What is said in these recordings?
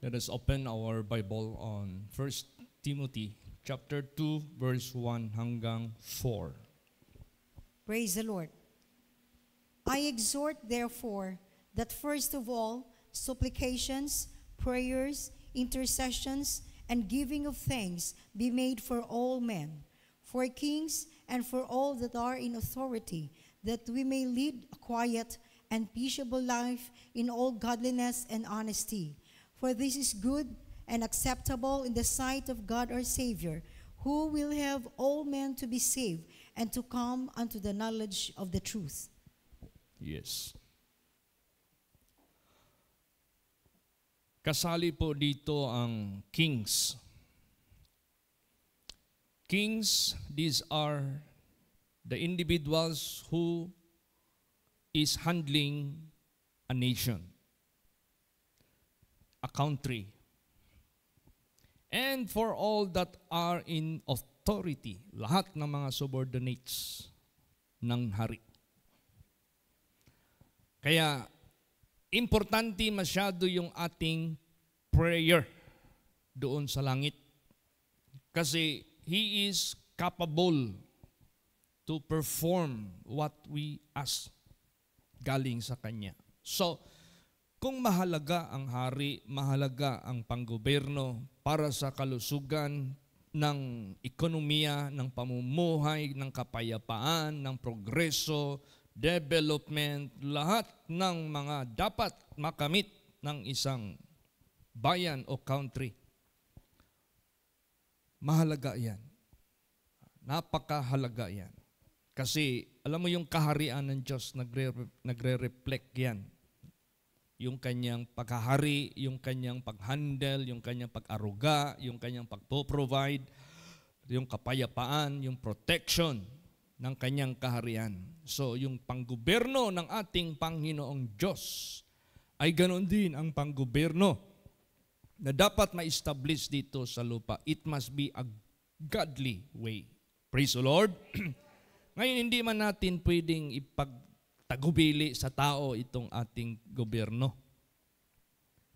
Let us open our Bible on 1 Timothy chapter 2 verse 1 hanggang 4. Praise the Lord. I exhort therefore that first of all supplications, prayers, intercessions, and giving of thanks be made for all men, for kings and for all that are in authority, that we may lead a quiet and peaceable life in all godliness and honesty. For this is good and acceptable in the sight of God our Savior, who will have all men to be saved and to come unto the knowledge of the truth. Yes. Kasali po dito ang kings. Kings, these are the individuals who is handling a nation, a country. And for all that are in authority, lahat ng mga subordinates ng hari. Kaya, importante masyado yung ating prayer doon sa langit. Kasi He is capable to perform what we ask galing sa Kanya. So, kung mahalaga ang hari, mahalaga ang panggobyerno para sa kalusugan ng ekonomiya, ng pamumuhay, ng kapayapaan, ng progreso, development, lahat ng mga dapat makamit ng isang bayan o country. Mahalaga yan. Napakahalaga yan. Kasi alam mo yung kaharian ng Diyos, nagre-reflect yan. Yung kanyang paghahari, yung kanyang pag-handle, yung kanyang pag-aruga, yung kanyang pag-provide, yung kapayapaan, yung protection ng kanyang kaharian. So yung panggobyerno ng ating Panginoong Diyos ay ganoon din ang panggobyerno na dapat ma-establish dito sa lupa. It must be a godly way. Praise the Lord. Ngayon, hindi man natin pwedeng ipagtagubili sa tao itong ating gobyerno.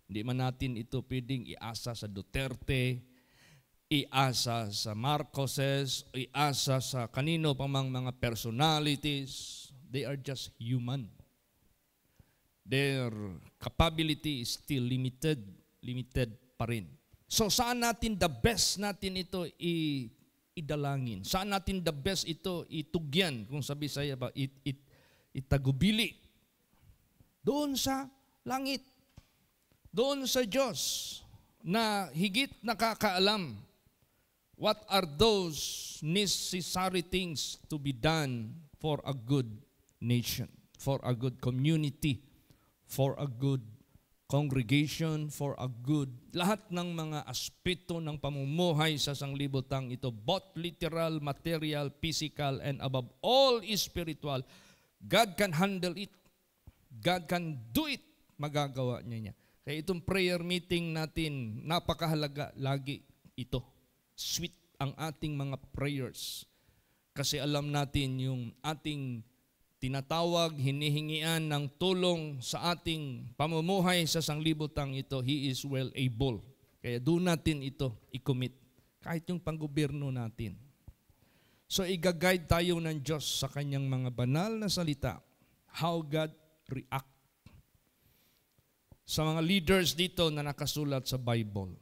Hindi man natin ito pwedeng iasa sa Duterte, iasa sa Marcoses, iasa sa kanino pang mga personalities. They are just human. Their capability is still limited pa rin. So saan natin the best natin ito idalangin? Saan natin the best ito itugyan? Kung sabi saya ba, itagubili. Doon sa langit. Doon sa Diyos na higit nakakaalam what are those necessary things to be done for a good nation, for a good community, for a good congregation, for a good, lahat ng mga aspeto ng pamumuhay sa sanglibutang ito, both literal, material, physical, and above all spiritual. God can handle it. God can do it. Magagawa niya. Kaya itong prayer meeting natin, napakahalaga lagi ito. Sweet ang ating mga prayers. Kasi alam natin yung ating tinatawag, hinihingian ng tulong sa ating pamumuhay sa sanglibutang ito, He is well able. Kaya doon natin ito i-commit. Kahit yung panggobyerno natin. So i-guide tayo ng Diyos sa kanyang mga banal na salita. How God react sa mga leaders dito na nakasulat sa Bible.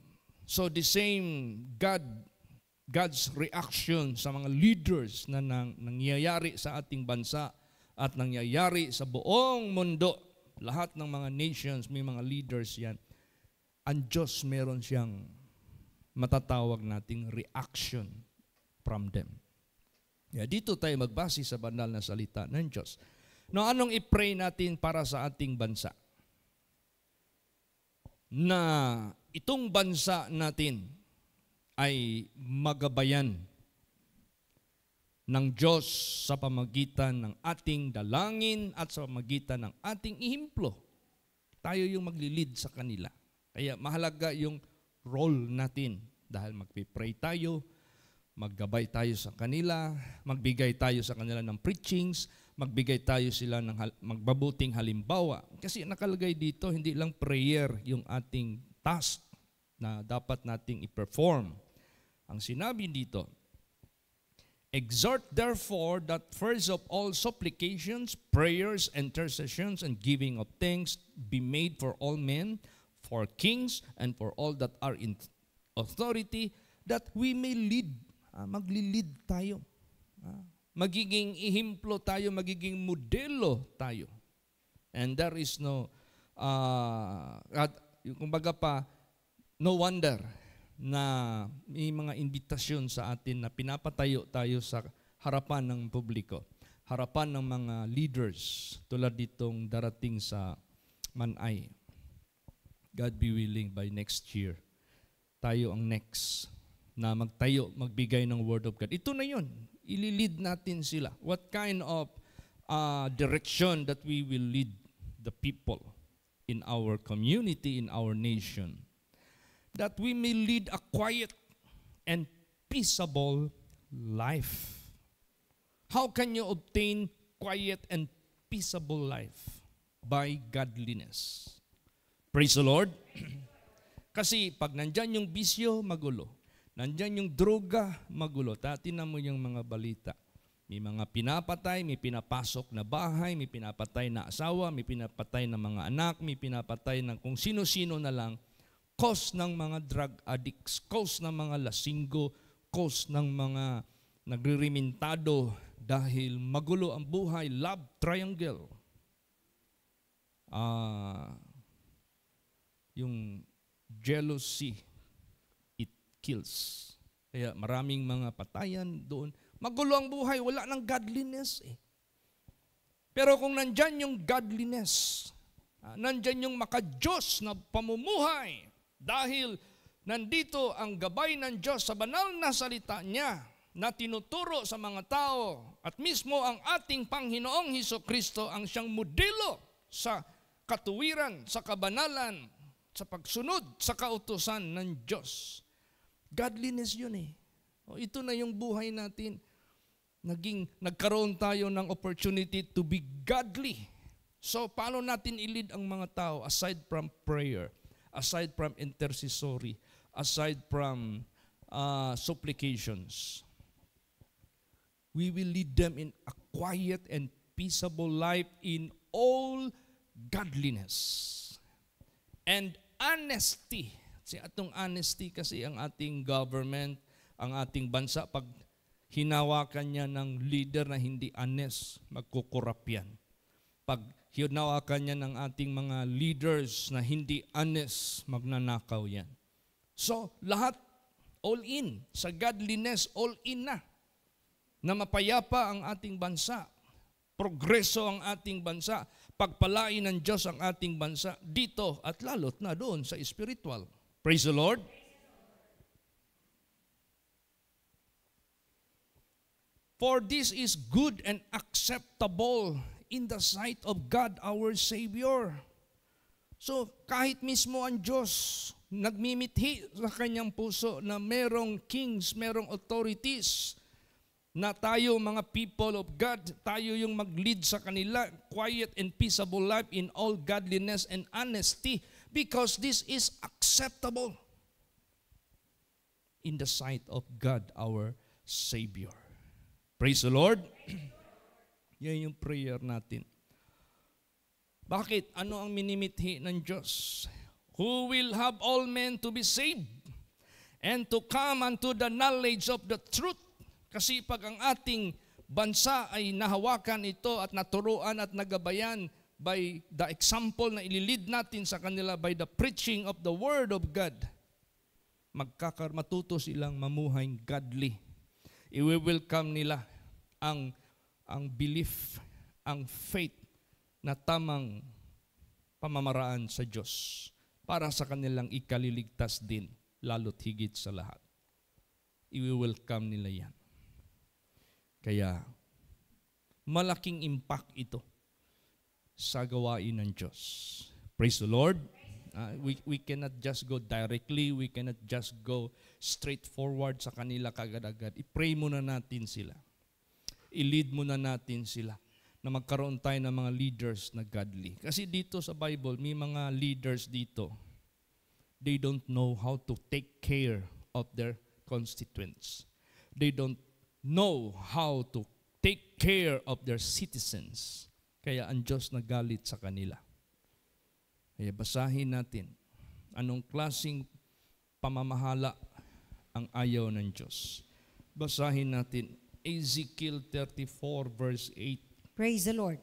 So the same God's reaction sa mga leaders na nangyayari sa ating bansa at nangyayari sa buong mundo, lahat ng mga nations, may mga leaders yan. Ang Diyos meron siyang matatawag nating reaction from them. Dito tayo magbase sa banal na salita ng Diyos. No, anong i-pray natin para sa ating bansa? Na itong bansa natin ay magabayan ng Diyos sa pamagitan ng ating dalangin at sa pamagitan ng ating ihimplo. Tayo yung maglilid sa kanila. Kaya mahalaga yung role natin dahil magpipray tayo, maggabay tayo sa kanila, magbigay tayo sa kanila ng preachings, magbigay tayo sila ng magbabuting halimbawa. Kasi nakalagay dito, hindi lang prayer yung ating task. na dapat nating i-perform. Ang sinabi dito, exhort therefore that first of all supplications, prayers, intercessions, and giving of thanks be made for all men, for kings, and for all that are in authority, that we may lead. Maglilid tayo. Magiging ihimplo tayo, magiging modelo tayo. And there is no, kumbaga pa, no wonder na may mga imbitasyon sa atin na pinapatayo tayo sa harapan ng publiko, harapan ng mga leaders tulad ditong darating sa Manay. God be willing, by next year, tayo ang next na magtayo, magbigay ng Word of God. Ito na yun. Ililid natin sila. What kind of direction that we will lead the people in our community, in our nation, that we may lead a quiet and peaceable life. How can you obtain quiet and peaceable life? By godliness. Praise the Lord. Kasi pag nandyan yung bisyo, magulo. Nandyan yung droga, magulo. Tinan mo yung mga balita. May mga pinapatay, may pinapasok na bahay, may pinapatay na asawa, may pinapatay na mga anak, may pinapatay na kung sino-sino na lang. Cause ng mga drug addicts, cause ng mga lasinggo, cause ng mga nagririmintado dahil magulo ang buhay, love triangle. Yung jealousy, it kills. Kaya maraming mga patayan doon. Magulo ang buhay, wala ng godliness eh. Pero kung nandyan yung godliness, nandyan yung maka-Diyos na pamumuhay, dahil nandito ang gabay ng Diyos sa banal na salita niya na tinuturo sa mga tao at mismo ang ating Panginoong Hesukristo ang siyang modelo sa katuwiran, sa kabanalan, sa pagsunod sa kautusan ng Diyos. Godliness yun eh. O, ito na yung buhay natin. Nagkaroon tayo ng opportunity to be godly. So, paano natin i-lead ang mga tao aside from prayer? Aside from intercessory, aside from supplications, we will lead them in a quiet and peaceable life in all godliness and honesty. Kasi atong honesty kasi ang ating government, ang ating bansa, pag hinawakan niya ng leader na hindi honest, magkukurap yan. Pag hinawakan niya ng ating mga leaders na hindi honest, magnanakaw yan. So, lahat, all in. Sa godliness, all in na. Na mapayapa ang ating bansa. Progreso ang ating bansa. Pagpalain ng Diyos ang ating bansa dito at lalot na doon sa spiritual. Praise the Lord. For this is good and acceptable in the sight of God our Savior. So, kahit mismo ang Diyos, nagmimithi sa kanyang puso na merong kings, merong authorities, na tayo mga people of God, tayo yung mag-lead sa kanila, quiet and peaceable life in all godliness and honesty, because this is acceptable in the sight of God our Savior. Praise the Lord. Yan yung prayer natin. Bakit? Ano ang minimithi ng Diyos? Who will have all men to be saved and to come unto the knowledge of the truth. Kasi pag ang ating bansa ay nahawakan ito at naturuan at nagabayan by the example na ililid natin sa kanila by the preaching of the Word of God, matuto silang mamuhay godly. I-welcome nila ang belief, ang faith na tamang pamamaraan sa Diyos para sa kanilang ikaliligtas din, lalo't higit sa lahat. I-welcome nila yan. Kaya, malaking impact ito sa gawain ng Diyos. Praise the Lord. We cannot just go directly, we cannot just go straightforward sa kanila kagad-agad. I-pray muna natin sila. I-lead muna natin sila na magkaroon tayo ng mga leaders na godly. Kasi dito sa Bible, may mga leaders dito They don't know how to take care of their constituents. They don't know how to take care of their citizens. Kaya ang Diyos nagalit sa kanila. Kaya basahin natin anong klaseng pamamahala ang ayaw ng Diyos. Basahin natin Ezekiel 34 verse 8. Praise the Lord.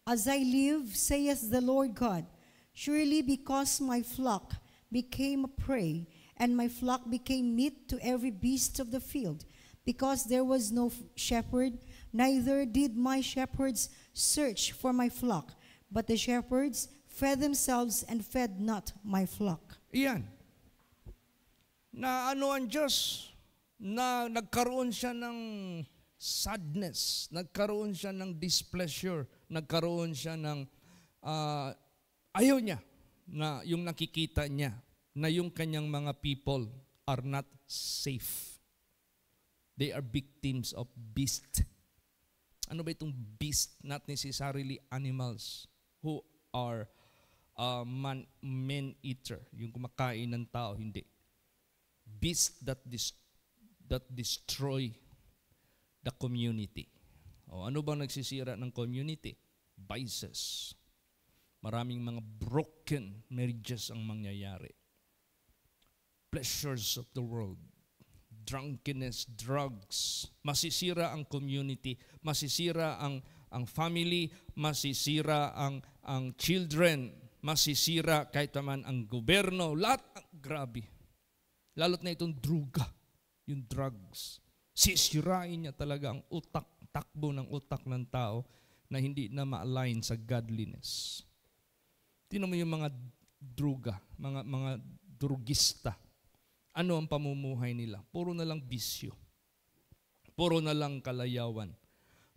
As I live, saith the Lord God, surely because my flock became a prey, and my flock became meat to every beast of the field, because there was no shepherd, neither did my shepherds search for my flock, but the shepherds fed themselves and fed not my flock. Iyan. Na ano ang Diyos? Na nagkaroon siya ng sadness, nagkaroon siya ng displeasure, nagkaroon siya ng ayaw niya na yung nakikita niya na yung kanyang mga people are not safe. They are victims of beast. Ano ba itong beast? Not necessarily animals who are man-eater, yung kumakain ng tao, hindi. Beast that destroy the community. O ano ba nagsisira ng community? Vices. Maraming mga broken marriages ang mangyayari. Pleasures of the world. Drunkenness, drugs. Masisira ang community. Masisira ang family. Masisira ang children. Masisira kahit naman ang gobyerno. Lahat, grabe. Lalo't na itong druga. Yung drugs. Sisirain niya talaga ang utak, takbo ng utak ng tao na hindi na ma-align sa godliness. Tingnan mo yung mga druga, mga drugista. Ano ang pamumuhay nila? Puro na lang bisyo. Puro na lang kalayawan.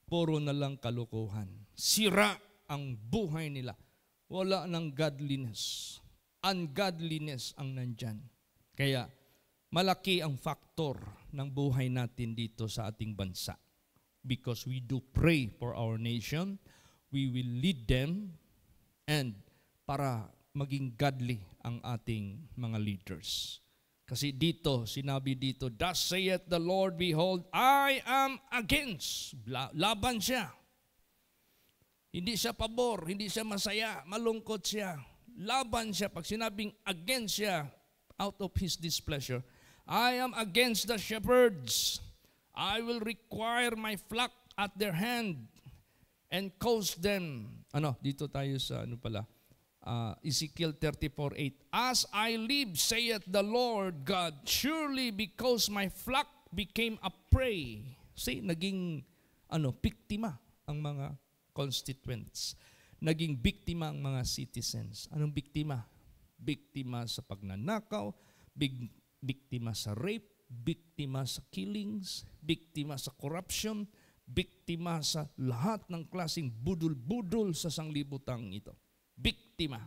Puro na lang kalokohan. Sira ang buhay nila. Wala ng godliness. Ungodliness ang nandyan. Kaya, malaki ang faktor ng buhay natin dito sa ating bansa. Because we do pray for our nation, we will lead them, and para maging godly ang ating mga leaders. Kasi dito, sinabi dito, thus saith the Lord, behold, I am against. Laban siya. Hindi siya pabor, hindi siya masaya, malungkot siya. Laban siya. Pag sinabing against siya, out of His displeasure, I am against the shepherds. I will require my flock at their hand and cause them. Dito tayo sa Ezekiel 34:8. As I live, saith the Lord God, surely because my flock became a prey. See, naging biktima ang mga constituents. Naging biktima ang mga citizens. Anong biktima? Biktima sa pagnanakaw, biktima sa rape, biktima sa killings, biktima sa corruption, biktima sa lahat ng klaseng budol-budol sa sanglibutang ito. Biktima.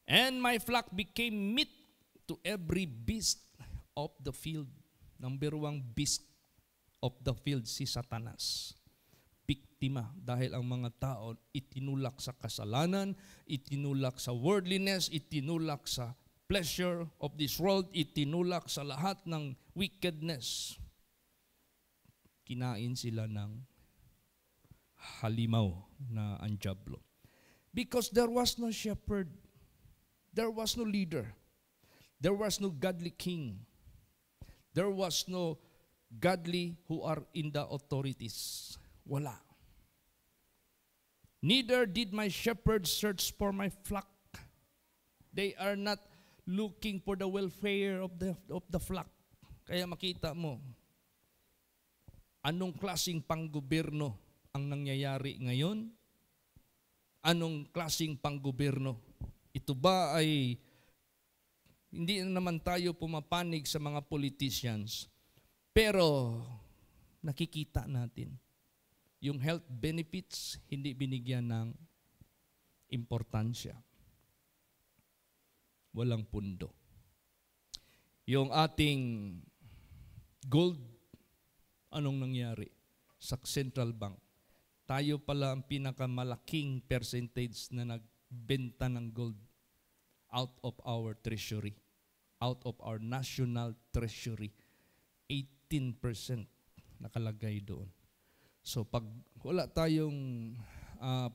And my flock became meat to every beast of the field. Number one beast of the field, si Satanas. Biktima dahil ang mga tao itinulak sa kasalanan, itinulak sa worldliness, itinulak sa pleasure of this world, itinulak sa lahat ng wickedness. Kinain sila ng halimaw na ang dyablo. Because there was no shepherd, there was no leader, there was no godly king, there was no godly who are in the authorities. Wala. Neither did my shepherds search for my flock. They are not looking for the welfare of the flock. Kaya makita mo, anong klaseng panggobyerno ang nangyayari ngayon? Anong klaseng panggobyerno? Ito ba ay, hindi na naman tayo pumapanig sa mga politicians, pero nakikita natin, yung health benefits hindi binigyan ng importansya. Walang pundo. Yung ating gold, anong nangyari? Sa Central Bank. Tayo pala ang pinakamalaking percentage na nagbenta ng gold. out of our treasury, out of our national treasury. 18% nakalagay doon. So pag wala tayong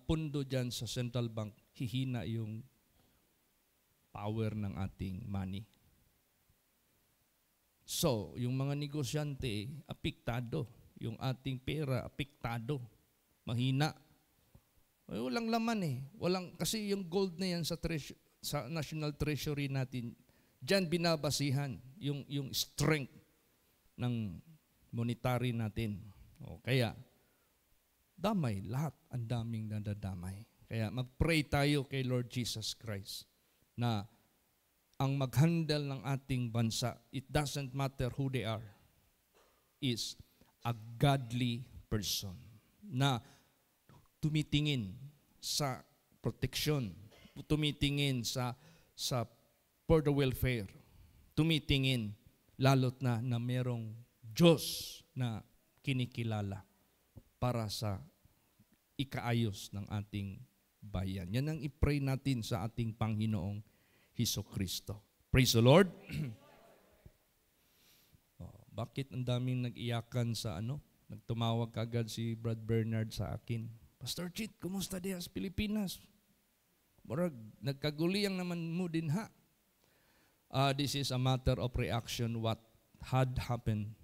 pundo dyan sa central bank, hihina yung power ng ating money. So, yung mga negosyante, apektado. Yung ating pera, apektado. Mahina. Ay, walang laman eh. Kasi yung gold na yan sa National Treasury natin, dyan binabasihan yung strength ng monetary natin. O, kaya, damay lahat. Ang daming nadadamay. Kaya mag-pray tayo kay Lord Jesus Christ na ang mag-handle ng ating bansa, it doesn't matter who they are, is a godly person na tumitingin sa protection, tumitingin sa for the welfare, tumitingin lalot na merong Diyos na kinikilala para sa ikaayos ng ating bayan. Yan ang i-pray natin sa ating Panginoong Hesukristo. Praise the Lord. Bakit ang daming nag-iyakan sa Nagtumawag kagad si Brad Bernard sa akin. Pastor Chit, kumusta diya sa Pilipinas? Marag, nagkaguliyang naman mo din ha. This is a matter of reaction what had happened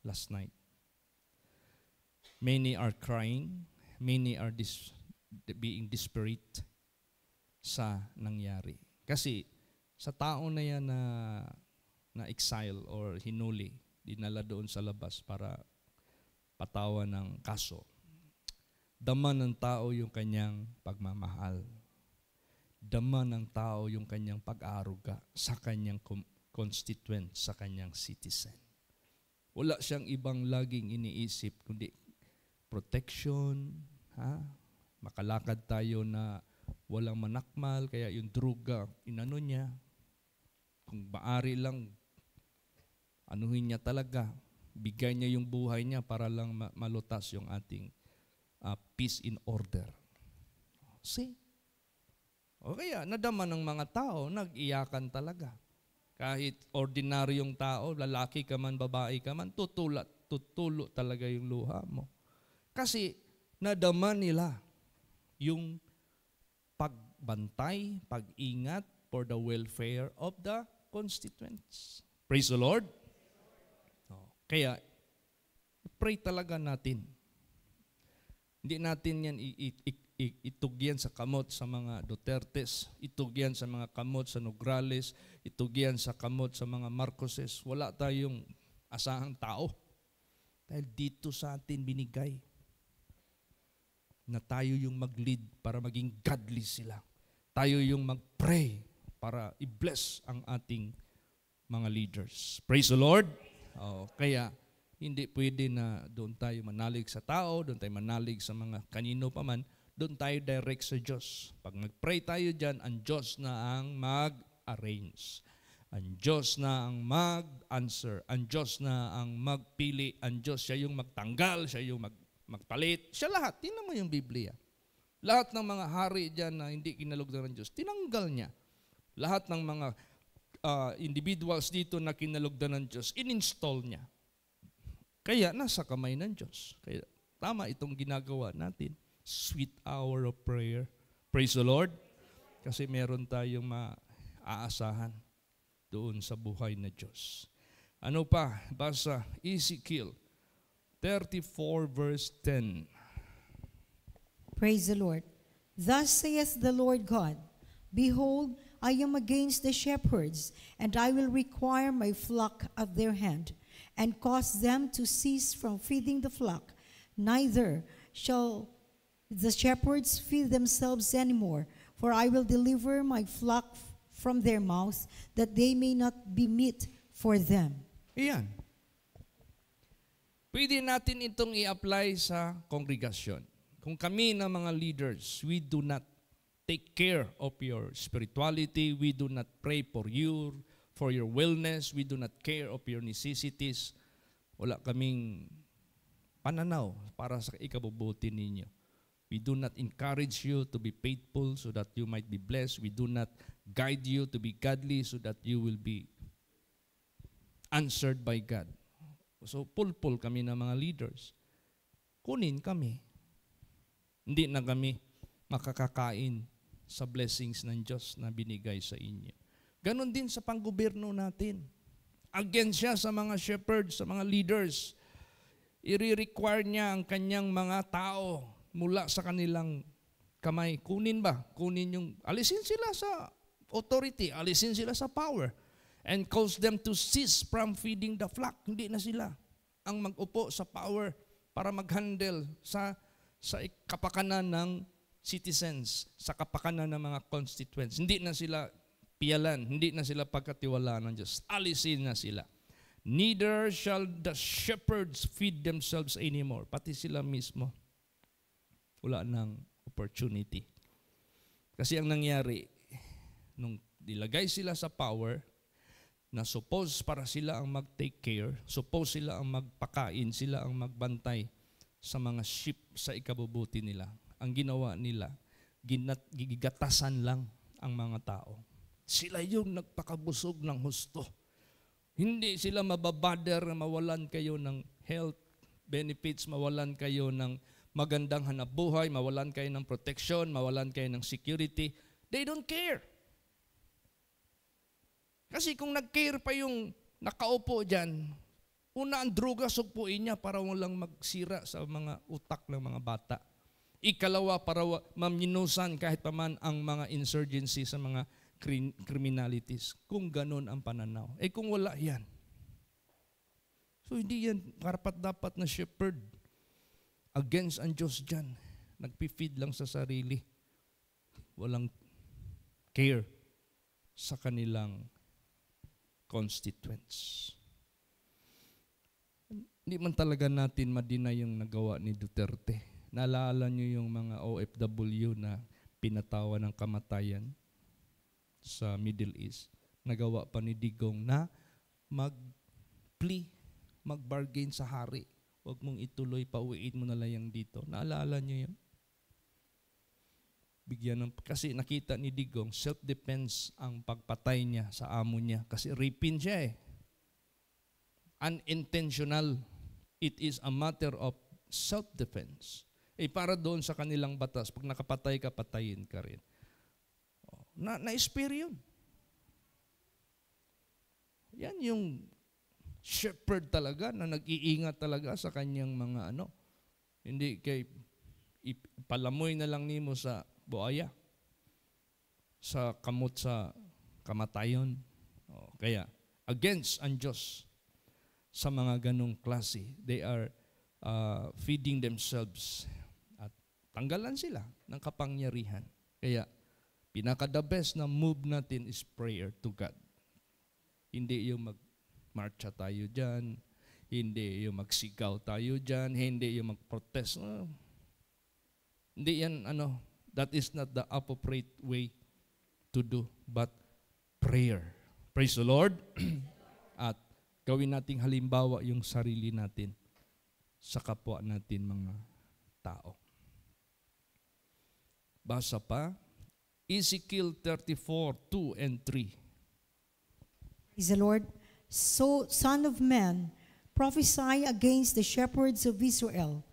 last night. Many are crying. Many are being desperate sa nangyari. Kasi sa tao na yan na exile or hinuli, dinala doon sa labas para patawan ng kaso. Dama ng tao yung kanyang pagmamahal. Dama ng tao yung kanyang pag-aaruga sa kanyang constituent, sa kanyang citizen. Wala siyang ibang laging iniisip, kundi protection, makalakad tayo na walang manakmal, kaya yung druga, inano niya, kung maari lang, anuhin niya talaga, bigay niya yung buhay niya para lang malutas yung ating peace in order. See? O kaya, nadama ng mga tao, nag-iyakan talaga. Kahit ordinaryong tao, lalaki ka man, babae ka man, tutulo talaga yung luha mo. Kasi nadama nila yung pagbantay, pag-ingat for the welfare of the constituents. Praise the Lord. Kaya, pray talaga natin. Hindi natin yan itugyan sa kamot sa mga Dutertes, itugyan sa mga kamot sa Nograles, itugyan sa kamot sa mga Marcoses. Wala tayong asahang tao. Dahil dito sa atin binigay na tayo yung mag-lead para maging godly sila. Tayo yung mag-pray para i-bless ang ating mga leaders. Praise the Lord. Kaya hindi pwede na doon tayo manalig sa tao, doon tayo manalig sa mga kanino pa man, doon tayo direct sa Diyos. Pag nag-pray tayo dyan, ang Diyos na ang mag-arrange. Ang Diyos na ang mag-answer. Ang Diyos na ang magpili. Ang Diyos, siya yung magtanggal, siya yung magpalit. Siya lahat. Tingnan mo yung Biblia. Lahat ng mga hari dyan na hindi kinalugdan ng Diyos, tinanggal niya. Lahat ng mga individuals dito na kinalugdan ng Diyos, in-install niya. Kaya nasa kamay ng Diyos. Kaya tama itong ginagawa natin. Sweet hour of prayer. Praise the Lord. Kasi meron tayong maaasahan doon sa buhay na Diyos. Ano pa? Basa Ezekiel 34 verse 10. Praise the Lord. Thus saith the Lord God, Behold, I am against the shepherds, and I will require my flock of their hand, and cause them to cease from feeding the flock. Neither shall the shepherds feed themselves anymore, for I will deliver my flock from their mouth, that they may not be meat for them. Iyan. Pwede natin itong i-apply sa kongregasyon. Kung kami na mga leaders, we do not take care of your spirituality, we do not pray for your wellness, we do not care of your necessities, wala kaming pananaw para sa ikabubuti ninyo. We do not encourage you to be faithful so that you might be blessed. We do not guide you to be godly so that you will be answered by God. So, pulpul kami ng mga leaders. Kunin kami. Hindi na kami makakakain sa blessings ng Diyos na binigay sa inyo. Ganon din sa panggobyerno natin. Against siya sa mga shepherds, sa mga leaders. I-require niya ang kanyang mga tao mula sa kanilang kamay. Kunin ba? Alisin sila sa authority, alisin sila sa power, and cause them to cease from feeding the flock. Hindi na sila ang mag-upo sa power para mag-handle sa kapakanan ng citizens, sa kapakanan ng mga constituents. Hindi na sila piyalan, hindi na sila pagkatiwalaan ng Diyos. Alisin na sila. Neither shall the shepherds feed themselves anymore. Pati sila mismo. Wala nang opportunity. Kasi ang nangyari, nung dilagay sila sa power, na suppose para sila ang mag-take care, suppose sila ang magpakain, sila ang magbantay sa mga sheep sa ikabubuti nila. Ang ginawa nila, gigatasan lang ang mga tao. Sila yung nagpakabusog ng husto. Hindi sila mababader na mawalan kayo ng health benefits, mawalan kayo ng magandang hanapbuhay, mawalan kayo ng protection, mawalan kayo ng security. They don't care. Kasi kung nag-care pa yung nakaupo dyan, una ang droga, sugpuin niya para walang magsira sa mga utak ng mga bata. Ikalawa, para maminusan kahit pa man ang mga insurgency sa mga criminalities. Kung ganon ang pananaw. Kung wala yan. So hindi yan karapat-dapat na shepherd. Against ang Diyos dyan. Nagpifeed lang sa sarili. Walang care sa kanilang constituents. Hindi man talaga natin madina yung nagawa ni Duterte. Naalala niyo yung mga OFW na pinatawa ng kamatayan sa Middle East. Nagawa pa ni Digong na mag-plea, mag-bargain sa hari. Huwag mong ituloy, pauwiin mo na lang yung dito. Naalala niyo yun? Kasi nakita ni Digong, self-defense ang pagpatay niya sa amo niya. Kasi rapin siya Unintentional. It is a matter of self-defense. Para doon sa kanilang batas, pag nakapatay ka, patayin ka rin. Na-spare yun. Yan yung shepherd talaga na nag-iingat talaga sa kanyang mga Hindi kay palamoy na lang nimo sa buaya, sa kamot sa kamatayon. Kaya, against ang Diyos sa mga ganong klase. They are feeding themselves at tanggalan sila ng kapangyarihan. Kaya, pinaka-the best na move natin is prayer to God. Hindi yung mag-marcha tayo dyan, hindi yung magsigaw tayo dyan, hindi yung mag-protest. Hindi yan, that is not the appropriate way to do, but prayer. Praise the Lord. At gawin nating halimbawa yung sarili natin sa kapwa natin mga tao. Basa pa, Ezekiel 34:2 and 3. Praise the Lord. So, Son of man, prophesy against the shepherds of Israel.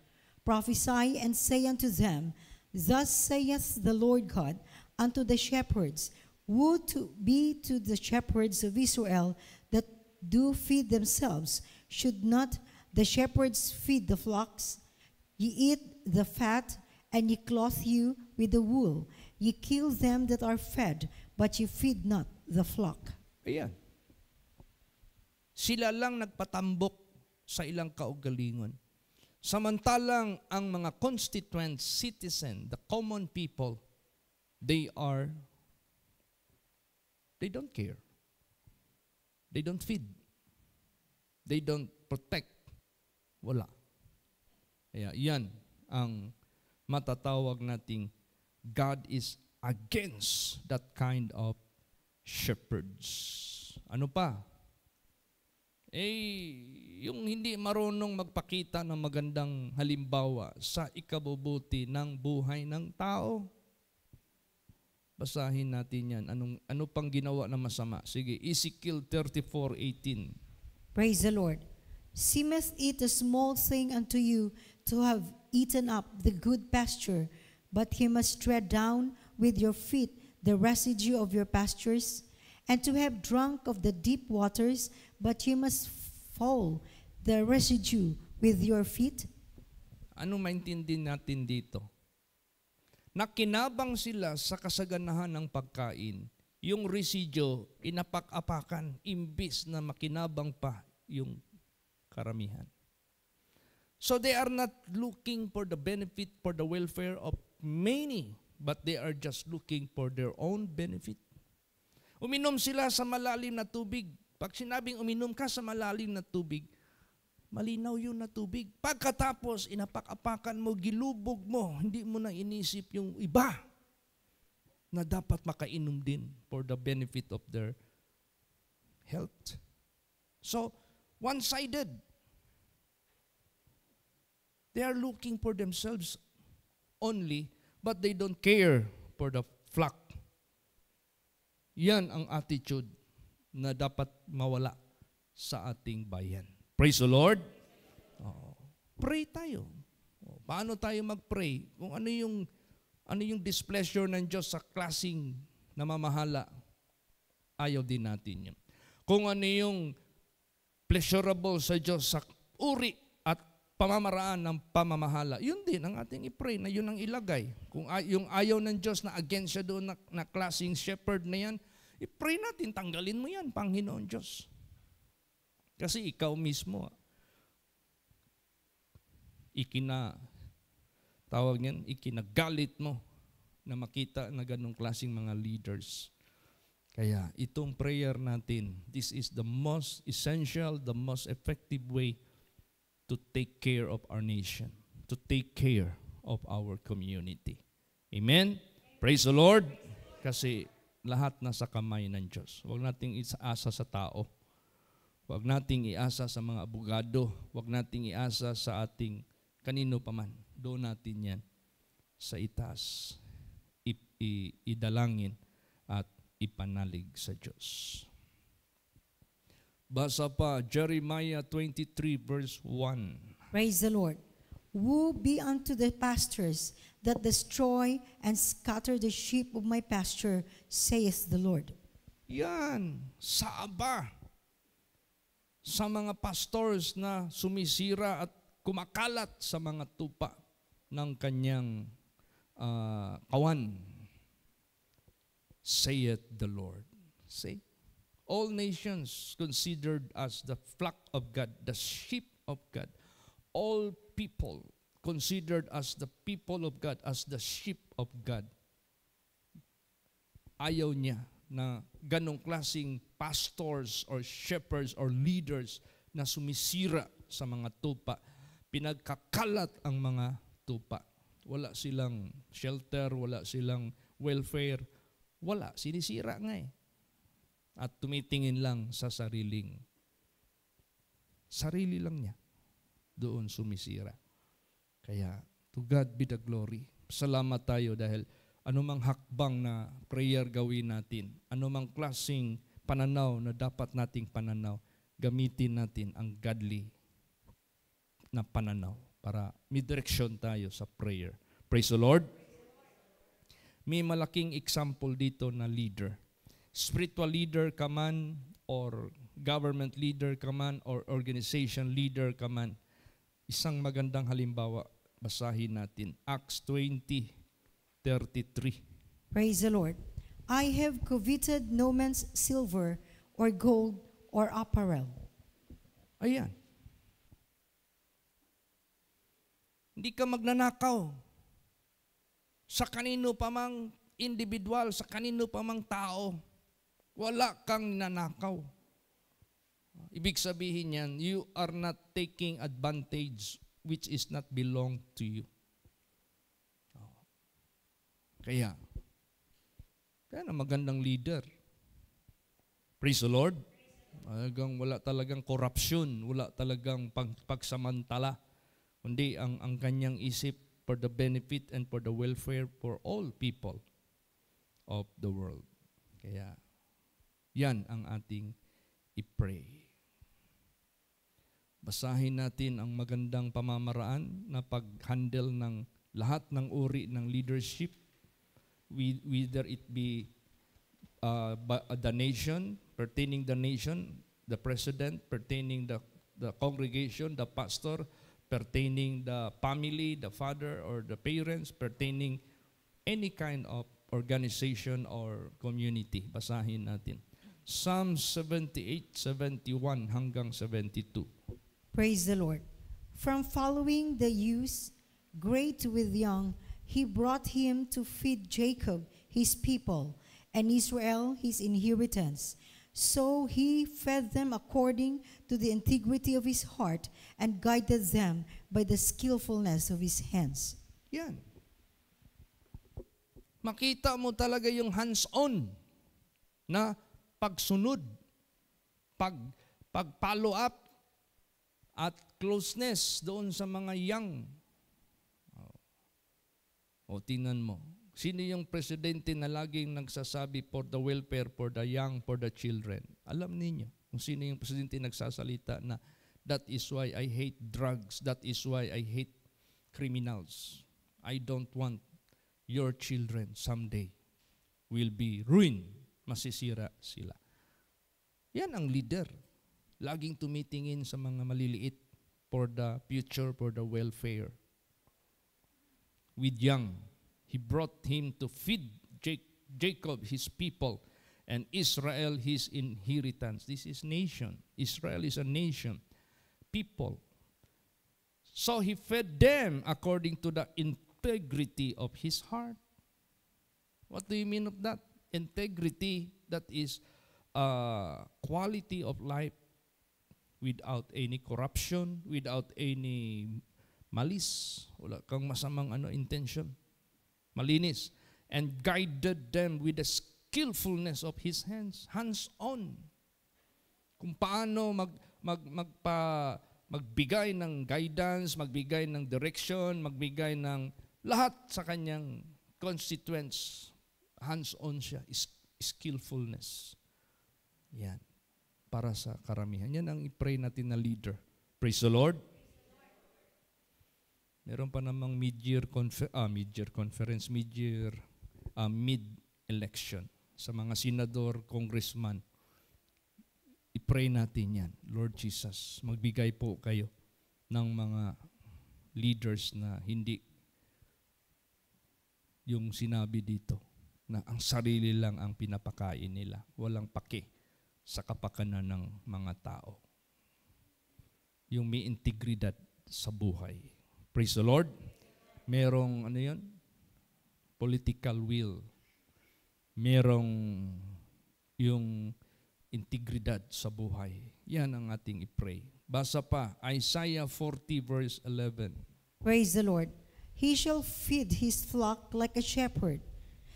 Prophesy and say unto them, Thus saith the Lord God unto the shepherds, Woe to be to the shepherds of Israel that do feed themselves. Should not the shepherds feed the flocks? Ye eat the fat, and ye clothe you with the wool. Ye kill them that are fed, but ye feed not the flock. Ayan. Sila lang nagpatambok sa ilang kaugalingon. Samantalang ang mga constituent citizen, the common people, they don't care. They don't feed. They don't protect. Wala. Kaya yan ang matatawag nating God is against that kind of shepherds. Ano pa? Yung hindi marunong magpakita ng magandang halimbawa sa ikabubuti ng buhay ng tao. Basahin natin yan. Ano pang ginawa na masama? Sige, Ezekiel 34:18. Praise the Lord. Seemeth it a small thing unto you to have eaten up the good pasture, but ye must tread down with your feet the residue of your pastures, and to have drunk of the deep waters, but ye must fall the residue with your feet. Ano maintindihan natin dito? Nakinabang sila sa kasaganahan ng pagkain. Yung residue, inapak-apakan, imbis na makinabang pa yung karamihan. So they are not looking for the benefit, for the welfare of many, but they are just looking for their own benefit. Uminom sila sa malalim na tubig. Pag sinabing uminom ka sa malalim na tubig, malinaw yun na tubig. Pagkatapos, inapak-apakan mo, gilubog mo, hindi mo na inisip yung iba na dapat makainom din for the benefit of their health. So, one-sided. They are looking for themselves only, but they don't care for the flock. Yan ang attitude na dapat mawala sa ating bayan. Praise the Lord. Pray tayo. Paano tayo mag-pray? Kung ano yung displeasure ng Diyos sa klaseng namamahala, ayaw din natin yun. Kung ano yung pleasurable sa Diyos sa uri at pamamaraan ng pamamahala, yun din ang ating i-pray na yun ang ilagay. Kung yung ayaw ng Diyos na against siya doon na klaseng shepherd na yan, i-pray natin, tanggalin mo yan, Panginoon Diyos. Kasi ikaw mismo, ikinagalit mo na makita na ganong klaseng mga leaders. Kaya itong prayer natin, this is the most essential, the most effective way to take care of our nation, to take care of our community. Amen? Praise the Lord. Kasi lahat nasa kamay ng Diyos. Huwag nating isaasa sa tao. Huwag nating iasa sa mga abogado. Huwag nating iasa sa ating kanino paman. Doon natin yan sa itaas. Idalangin at ipanalig sa Diyos. Basa pa, Jeremiah 23 verse 1. Praise the Lord. Woe be unto the pastors that destroy and scatter the sheep of my pasture, saith the Lord. Yan, saaba sa mga pastors na sumisira at kumakalat sa mga tupa ng kanyang kawan. Saith the Lord. See? All nations considered as the flock of God, the sheep of God. All people considered as the people of God, as the sheep of God. Ayaw niya na ganong klaseng pastors or shepherds or leaders na sumisira sa mga tupa. Pinagkakalat ang mga tupa. Wala silang shelter, wala silang welfare, wala. Sinisira nga eh. At tumitingin lang sa sarili lang niya. Doon sumisira. Kaya, to God be the glory. Salamat tayo dahil anumang hakbang na prayer gawin natin, anumang klaseng pananaw na dapat nating pananaw, gamitin natin ang godly na pananaw para may direksyon tayo sa prayer. Praise the Lord. May malaking example dito na leader. Spiritual leader ka man, or government leader ka man, or organization leader ka man. Isang magandang halimbawa, basahin natin. Acts 20:33. Praise the Lord. I have coveted no man's silver or gold or apparel. Ayan. Hindi ka magnanakaw sa kanino pa mang individual, sa kanino pa mang tao. Wala kang nanakaw. Ibig sabihin yan, you are not taking advantage which is not belong to you. Kaya na magandang leader. Praise the Lord. Wala talagang corruption, wala talagang pagsamantala. Kundi ang kanyang isip for the benefit and for the welfare for all people. of the world. Kaya, yan ang ating i-pray. Basahin natin ang magandang pamamaraan na pag-handle ng lahat ng uri ng leadership, whether it be the nation, pertaining the nation, the president, pertaining the congregation, the pastor, pertaining the family, the father or the parents, pertaining any kind of organization or community. Basahin natin. Psalm 78, 71 hanggang 72. Praise the Lord. From following the youths, great with young, he brought him to feed Jacob, his people, and Israel, his inheritance. So he fed them according to the integrity of his heart and guided them by the skillfulness of his hands. Yan. Makita mo talaga yung hands-on na pagsunod, pag-follow up, at closeness doon sa mga young. O tingnan mo, sino yung presidente na laging nagsasabi for the welfare, for the young, for the children? Alam niyo kung sino yung presidente nagsasalita na that is why I hate drugs, that is why I hate criminals. I don't want your children someday will be ruined. Masisira sila. Yan ang leader. Laging tumitingin sa mga maliliit for the future, for the welfare. With young, he brought him to feed Jacob, his people, and Israel, his inheritance. This is nation. Israel is a nation. People. So he fed them according to the integrity of his heart. What do you mean of that? Integrity, that is quality of life without any corruption, without any malice, wala kang masamang intention. Malinis. And guided them with the skillfulness of his hands. Hands-on. Kung paano magbigay ng guidance, magbigay ng direction, magbigay ng lahat sa kanyang constituents. Hands-on siya. Skillfulness. Yan. Para sa karamihan. Yan ang i-pray natin na leader. Praise the Lord. Meron pa namang mid-year mid-election sa mga senador, congressman. I-pray natin yan. Lord Jesus, magbigay po kayo ng mga leaders na hindi yung sinabi dito na ang sarili lang ang pinapakain nila. Walang pake sa kapakanan ng mga tao. Yung may integridad sa buhay. Praise the Lord. Merong, political will. Merong yung integridad sa buhay. Yan ang ating i-pray. Basa pa, Isaiah 40 verse 11. Praise the Lord. He shall feed his flock like a shepherd.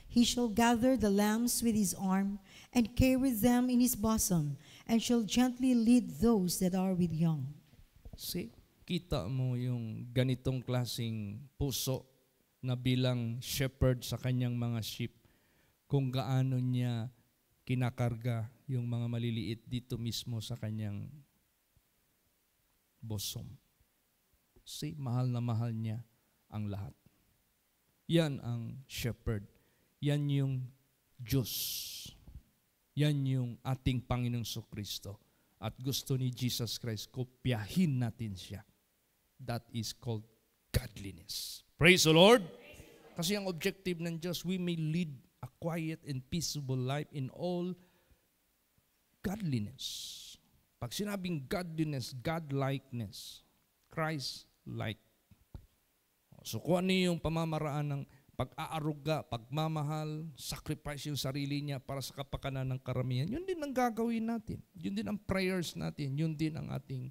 He shall gather the lambs with his arm and carry them in his bosom, and shall gently lead those that are with young. See? Kita mo yung ganitong klaseng puso na bilang shepherd sa kanyang mga sheep, kung gaano niya kinakarga yung mga maliliit dito mismo sa kanyang bosom. See, mahal na mahal niya ang lahat. Yan ang shepherd. Yan yung Diyos. Yan yung ating Panginoong Kristo. At gusto ni Jesus Christ, kopyahin natin siya. That is called godliness. Praise the Lord! Kasi ang objective ng Diyos, we may lead a quiet and peaceable life in all godliness. Pag sinabing godliness, godlikeness, Christ-like. So kung ano yung pamamaraan ng pag-aaruga, pagmamahal, sacrifice yung sarili niya para sa kapakanan ng karamihan, yun din ang gagawin natin. Yun din ang prayers natin. Yun din ang ating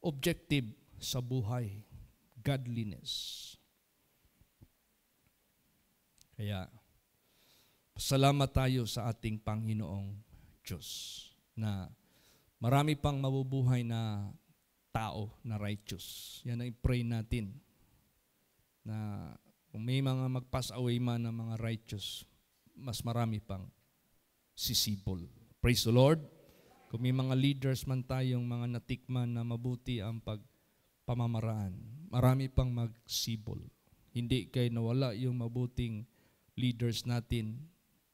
objective sa buhay. Godliness. Kaya, salamat tayo sa ating Panginoong Diyos na marami pang mabubuhay na tao na righteous. Yan ang i-pray natin na kung may mga mag-pass away man ng mga righteous, mas marami pang sisibol. Praise the Lord. Kung may mga leaders man tayong mga natikman na mabuti ang pamamaraan, marami pang magsibol. Hindi kay nawala yung mabuting leaders natin,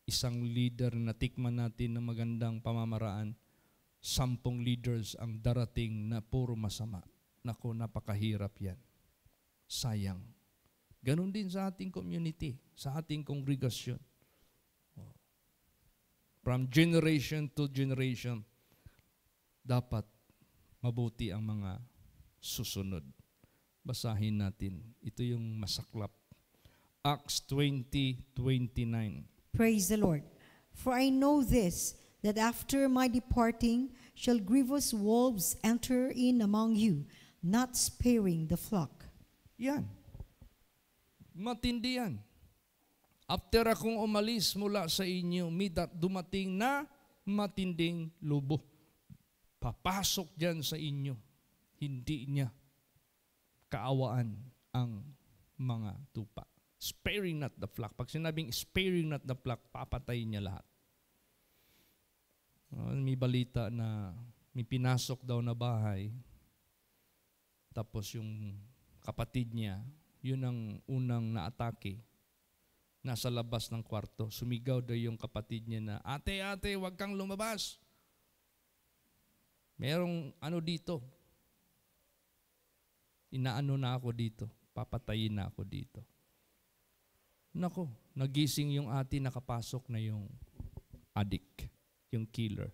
isang leader na natikman natin ng magandang pamamaraan, 10 leaders ang darating na puro masama. Naku, napakahirap yan. Sayang. Ganon din sa ating community, sa ating kongregasyon. From generation to generation, dapat mabuti ang mga susunod. Basahin natin. Ito yung masaklap. Acts 20:29. Praise the Lord. For I know this, that after my departing shall grievous wolves enter in among you, not sparing the flock. Yan. Matindi yan. After akong umalis mula sa inyo, may dumating na matinding lubo. Papasok dyan sa inyo. Hindi niya kaawaan ang mga tupa. Sparing not the flock. Pag sinabing sparing not the flock, papatayin niya lahat. May balita na may pinasok daw na bahay, tapos yung kapatid niya, yun ang unang naatake. Nasa labas ng kwarto, sumigaw daw yung kapatid niya na, ate, wag kang lumabas. Merong ano dito. Inaano na ako dito. Papatayin na ako dito. Nako, nagising yung ate, nakapasok na yung addict, yung killer.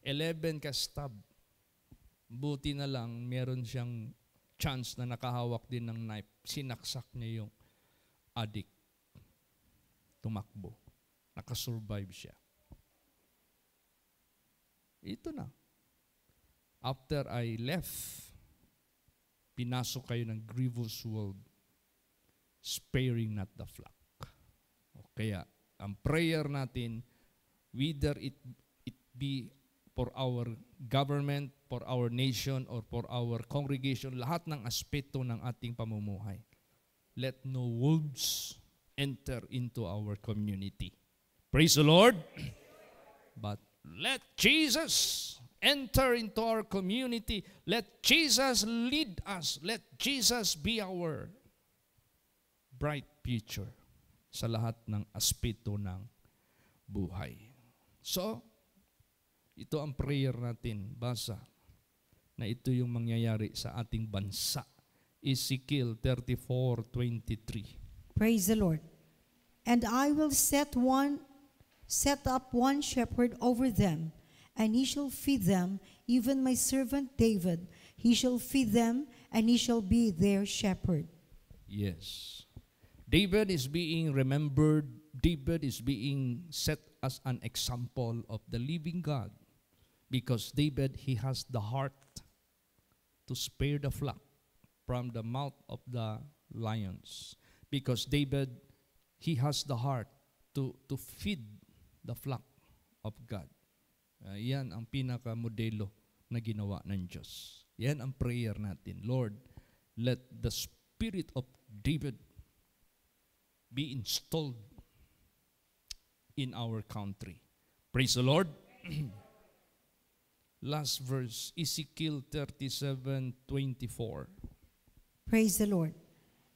11 ka-stab. Buti na lang, meron siyang chance na nakahawak din ng knife. Sinaksak niya yung addict. Tumakbo. Nakasurvive siya. Ito na. After I left, pinasok kayo ng grievous world, sparing not the flock. O kaya, ang prayer natin, whether it be for our government, for our nation, or for our congregation, lahat ng aspeto ng ating pamumuhay. Let no wolves enter into our community. Praise the Lord. But let Jesus enter into our community. Let Jesus lead us. Let Jesus be our bright future sa lahat ng aspeto ng buhay. So, ito ang prayer natin. Basa na ito yung mangyayari sa ating bansa. Ezekiel 34:23. Praise the Lord. And I will set up one shepherd over them, and he shall feed them, even my servant David. He shall feed them, and he shall be their shepherd. Yes. David is being remembered. David is being set as an example of the living God. Because David, he has the heart to spare the flock from the mouth of the lions. Because David, he has the heart to feed the flock of God. Yan ang pinaka-modelo na ginawa ng Diyos. Yan ang prayer natin. Lord, let the spirit of David be installed in our country. Praise the Lord. Last verse, Ezekiel 37:24. Praise the Lord.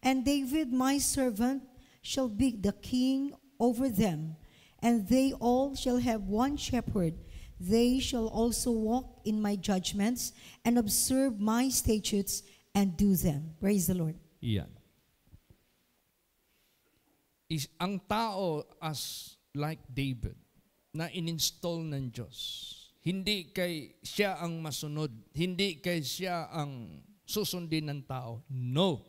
And David, my servant, shall be the king over them, and they all shall have one shepherd. They shall also walk in my judgments and observe my statutes and do them. Praise the Lord. Yan. Ang tao as like David na in-install ng Diyos, hindi kay siya ang masunod, hindi kay siya ang susundin ng tao. No.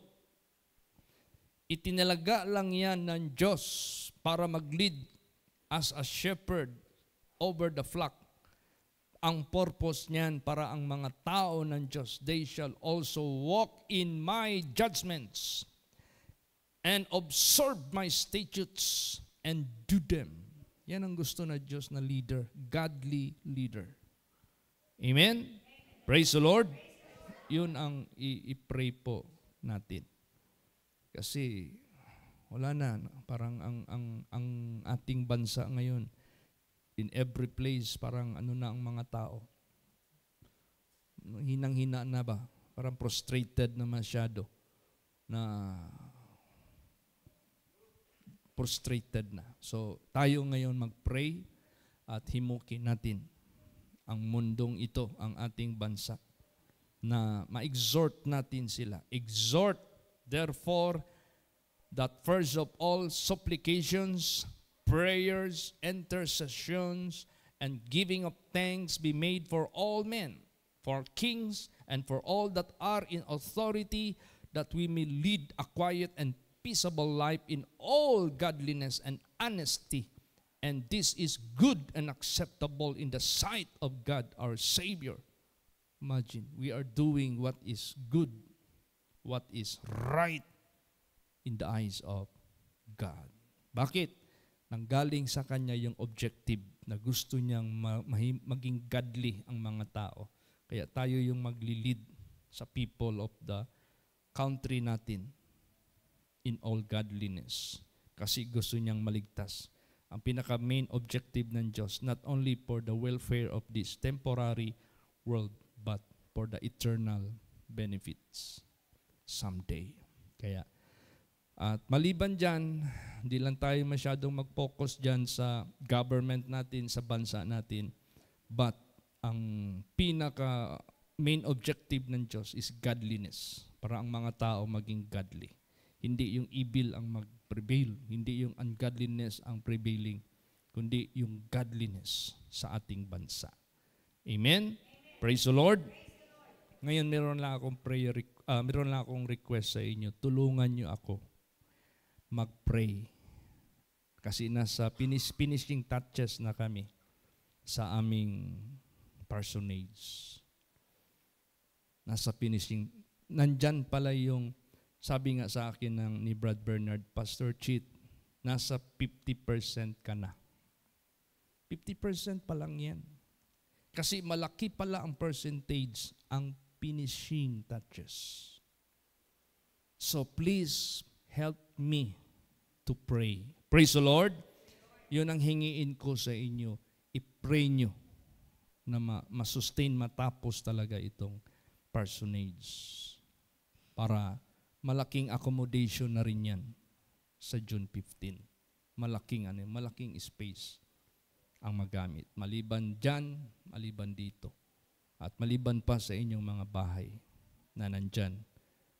Itinalaga lang yan ng Diyos para mag-lead as a shepherd over the flock. Ang purpose niyan para ang mga tao ng Diyos, they shall also walk in my judgments and observe my statutes and do them. Yan ang gusto na Diyos na leader, godly leader. Amen? Praise the Lord. Yun ang i-pray po natin. Kasi Wala na. Parang ang ating bansa ngayon, in every place, parang ano na ang mga tao. Hinang-hina na ba? Parang prostrated na masyado. Prostrated na. So, tayo ngayon mag-pray at himukin natin ang mundong ito, ang ating bansa, na ma-exhort natin sila. Exhort, therefore, that first of all supplications, prayers, intercessions, and giving of thanks be made for all men, for kings, and for all that are in authority, that we may lead a quiet and peaceable life in all godliness and honesty. And this is good and acceptable in the sight of God our Savior. Imagine, we are doing what is good, what is right in the eyes of God. Bakit? Nanggaling sa Kanya yung objective na gusto niyang maging godly ang mga tao. Kaya tayo yung maglilid sa people of the country natin in all godliness. Kasi gusto niyang maligtas. Ang pinaka-main objective ng Diyos, not only for the welfare of this temporary world, but for the eternal benefits someday. Kaya, at maliban dyan, hindi lang tayo masyadong mag-focus dyan sa government natin, sa bansa natin, but ang pinaka-main objective ng Diyos is godliness, para ang mga tao maging godly. Hindi yung evil ang mag-prevail, hindi yung ungodliness ang prevailing, kundi yung godliness sa ating bansa. Amen? Praise the Lord. Ngayon meron lang akong request sa inyo. Tulungan niyo ako mag-pray. Kasi nasa finishing touches na kami sa aming parsonage. Nasa finishing. Nandyan pala yung, sabi nga sa akin ni Brad Bernard, Pastor Chit, nasa 50% ka na. 50% pa lang yan. Kasi malaki pala ang percentage, ang finishing touches. So please help me to pray. Praise the Lord. Yun ang hingiin ko sa inyo. I-pray nyo na masustain, matapos talaga itong parsonage. Para malaking accommodation na rin yan sa June 15. Malaking space ang magamit. Maliban dyan, maliban dito. At maliban pa sa inyong mga bahay na nandyan,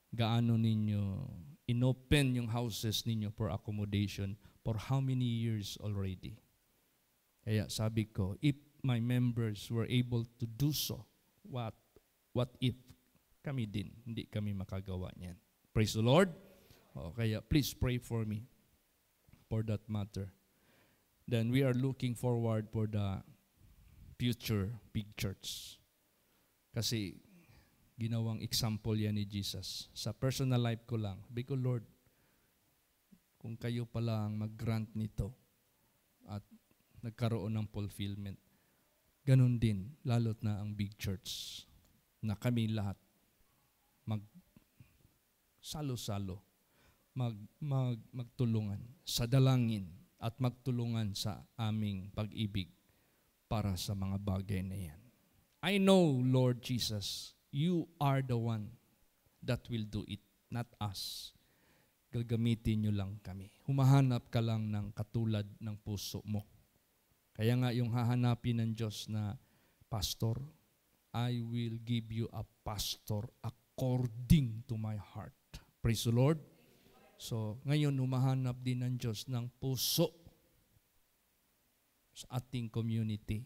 gaano ninyo inopen yung houses ninyo for accommodation for how many years already? Kaya sabi ko, if my members were able to do so, what if kami din, hindi kami makagawa niyan? Praise the Lord. Kaya please pray for me for that matter. Then we are looking forward for the future big church. Kasi ginawang example yan ni Jesus. Sa personal life ko lang, sabi ko, Lord, kung kayo pala ang mag-grant nito at nagkaroon ng fulfillment, ganun din, lalo't na ang big church, na kami lahat salo-salo, magtulungan sa dalangin at magtulungan sa aming pag-ibig para sa mga bagay na yan. I know, Lord Jesus, you are the one that will do it, not us. Gagamitin nyo lang kami. Humahanap ka lang ng katulad ng puso mo. Kaya nga yung hahanapin ng Diyos na pastor, I will give you a pastor according to my heart. Praise the Lord. So, ngayon humahanap din ng Diyos ng puso sa ating community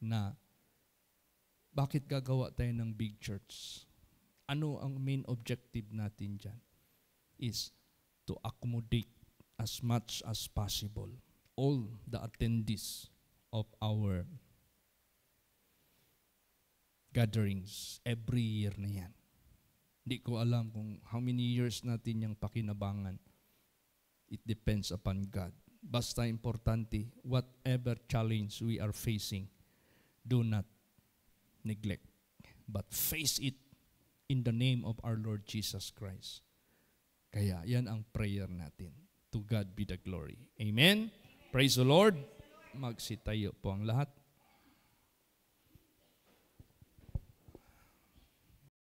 na bakit gagawa tayo ng big church? Ano ang main objective natin dyan? Is to accommodate as much as possible all the attendees of our gatherings every year na yan. Hindi ko alam kung how many years natin yung pakinabangan. It depends upon God. Basta importante, whatever challenge we are facing, do not neglect, but face it in the name of our Lord Jesus Christ. Kaya yan ang prayer natin. To God be the glory. Amen? Praise the Lord. Magsitayo po ang lahat.